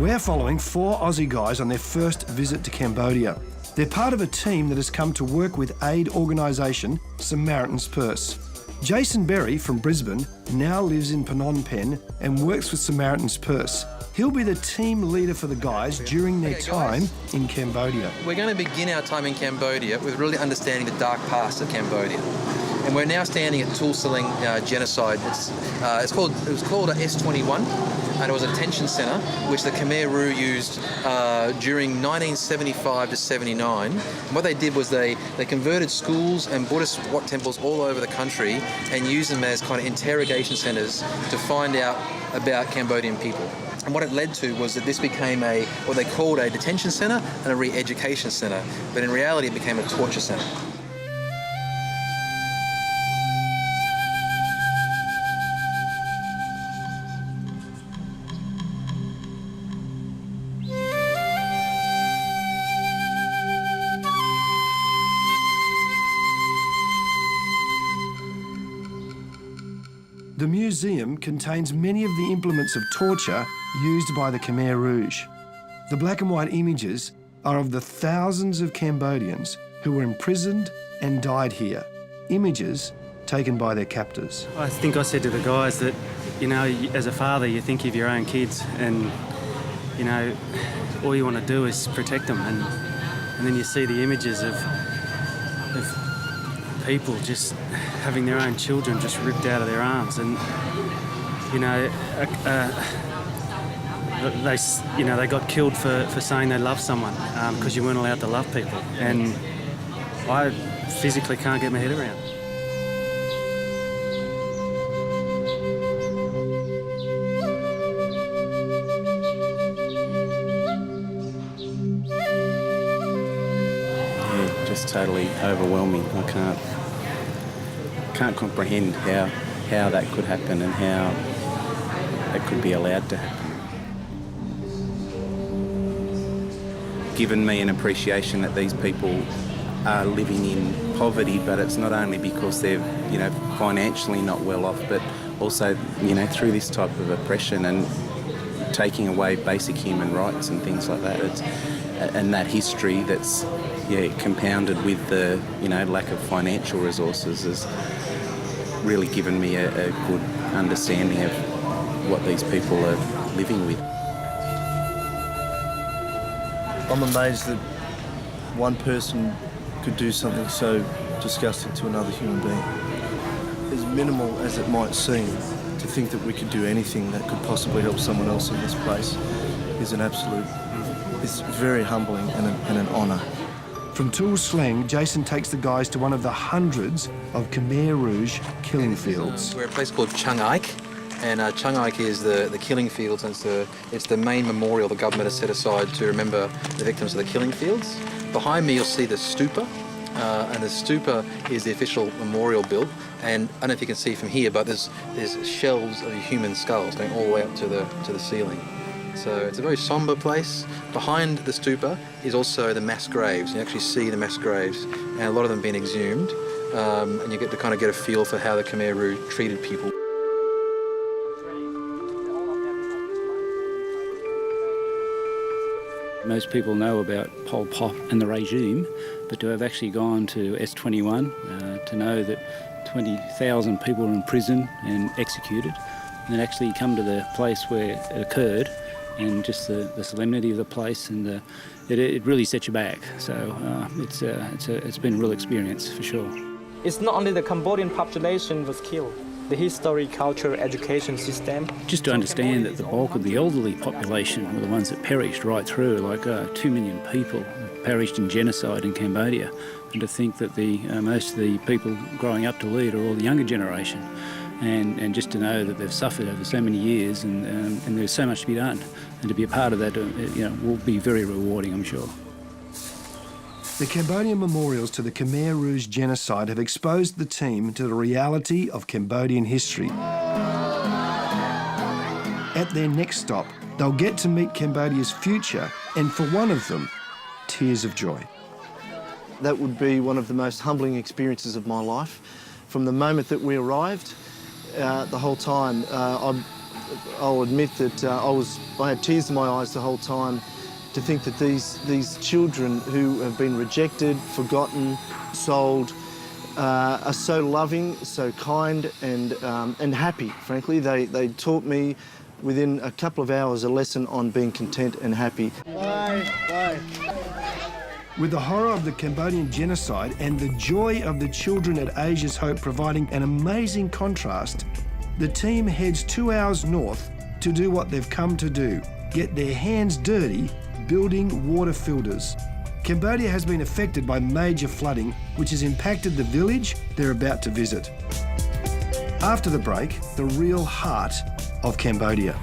We're following 4 Aussie guys on their first visit to Cambodia. They're part of a team that has come to work with aid organisation Samaritan's Purse. Jason Berry from Brisbane now lives in Phnom Penh and works with Samaritan's Purse. He'll be the team leader for the guys during their time in Cambodia. We're going to begin our time in Cambodia with really understanding the dark past of Cambodia. And we're now standing at Tuol Sleng genocide. It was called a S21, and it was a detention centre which the Khmer Rouge used during 1975 to 79. And what they did was they converted schools and Buddhist Wat temples all over the country and used them as kind of interrogation centres to find out about Cambodian people. And what it led to was that this became what they called a detention centre and a re-education centre, but in reality it became a torture centre. The museum contains many of the implements of torture used by the Khmer Rouge. The black and white images are of the thousands of Cambodians who were imprisoned and died here. Images taken by their captors. I think I said to the guys that, you know, as a father, you think of your own kids and, you know, all you want to do is protect them. And then you see the images of people just having their own children just ripped out of their arms, and you know, they got killed for saying they loved someone because you weren't allowed to love people, and I physically can't get my head around it. Yeah, just totally overwhelming. I can't comprehend how that could happen and how that could be allowed to happen. Given me an appreciation that these people are living in poverty, but it's not only because they're, you know, financially not well off, but also, you know, through this type of oppression and taking away basic human rights and things like that. And that history that's, yeah, compounded with the, you know, lack of financial resources has really given me a good understanding of what these people are living with. I'm amazed that one person could do something so disgusting to another human being. As minimal as it might seem, to think that we could do anything that could possibly help someone else in this place is it's very humbling and an honour. From Tuol Sleng, Jason takes the guys to one of the hundreds of Khmer Rouge killing fields. We're at a place called Chung Aik, and Chung Aik is the killing fields, and it's the main memorial the government has set aside to remember the victims of the killing fields. Behind me you'll see the stupa, and the stupa is the official memorial built, and I don't know if you can see from here, but there's shelves of human skulls going all the way up to the ceiling. So it's a very sombre place. Behind the stupa is also the mass graves. You actually see the mass graves, and a lot of them being exhumed, and you get to kind of get a feel for how the Khmer Rouge treated people. Most people know about Pol Pot and the regime, but to have actually gone to S21, to know that 20,000 people were in prison and executed, and then actually come to the place where it occurred, and just the solemnity of the place, and it really sets you back. So it's been a real experience for sure. It's not only the Cambodian population was killed, the history, culture, education system. Just to understand that the bulk of the elderly population were the ones that perished right through, like 2 million people perished in genocide in Cambodia, and to think that most of the people growing up to lead are all the younger generation. And just to know that they've suffered over so many years, and there's so much to be done, and to be a part of that, you know, will be very rewarding, I'm sure. The Cambodian memorials to the Khmer Rouge genocide have exposed the team to the reality of Cambodian history. At their next stop, they'll get to meet Cambodia's future, and for one of them, tears of joy. That would be one of the most humbling experiences of my life. From the moment that we arrived, the whole time, I'm I'll admit that I had tears in my eyes the whole time to think that these children who have been rejected, forgotten, sold, are so loving, so kind, and happy. Frankly, they taught me within a couple of hours a lesson on being content and happy. Bye. Bye. With the horror of the Cambodian genocide and the joy of the children at Asia's Hope providing an amazing contrast, the team heads 2 hours north to do what they've come to do, get their hands dirty building water filters. Cambodia has been affected by major flooding, which has impacted the village they're about to visit. After the break, the real heart of Cambodia.